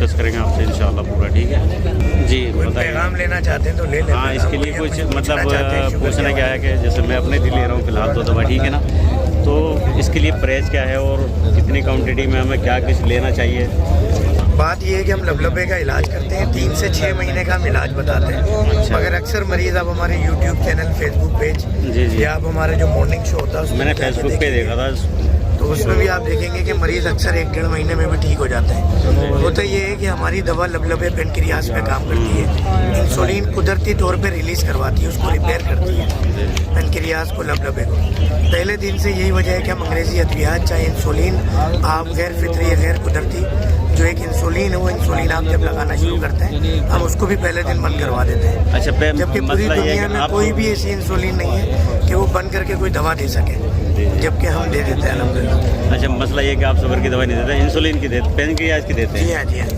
Discuss करेंगे आपसे इंशाल्लाह पूरा, ठीक है जी। कोई बताइए। पैगाम लेना चाहते हैं तो ले लें। हाँ, इसके लिए कुछ मतलब पूछना क्या है कि जैसे मैं अपने दिल ले रहा हूँ फिलहाल तो दवा, ठीक है ना, तो इसके लिए परहेज क्या है और कितनी क्वांटिटी में हमें क्या कुछ लेना चाहिए? बात ये है कि हम लबलबे का इलाज करते हैं, 3 से 6 महीने का हम इलाज बताते हैं। अच्छा। मगर अक्सर मरीज आप हमारे यूट्यूब चैनल, फेसबुक पेज जी जी, या आप हमारे जो मॉर्निंग शो होता है उसमें मैंने जाके फेसबुक पे देखेंगे, देखा था। तो उसमें भी आप देखेंगे कि मरीज अक्सर 1-1.5 महीने में भी ठीक हो जाते हैं। होता ये है कि हमारी दवा लबलबे पेनक्रियास पे काम करती है। इंसुलिन कुदरती तौर पे रिलीज करवाती है, उसको रिपेयर करती है पेनक्रियास को, लबलबे को। पहले दिन से यही वजह है कि हम अंग्रेजी अद्वियात चाहे इंसुलिन, आप गैर फितरी गैर कुदरती जो एक इंसुलिन है, वो इंसुलिन आप जब लगाना शुरू करते हैं हम उसको भी पहले दिन बंद करवा देते हैं। अच्छा, जबकि पूरी मसला ये है दुनिया कि में आप कोई भी ऐसी इंसुलिन नहीं है कि वो बंद करके कोई दवा दे सके, जबकि हम दे देते हैं अल्हम्दुलिल्लाह। अच्छा, मसला ये है कि आप शुगर की दवाई नहीं देते, इंसुलिन की देते, पेनक्रियास की देते हैं। जी हाँ, जी हाँ।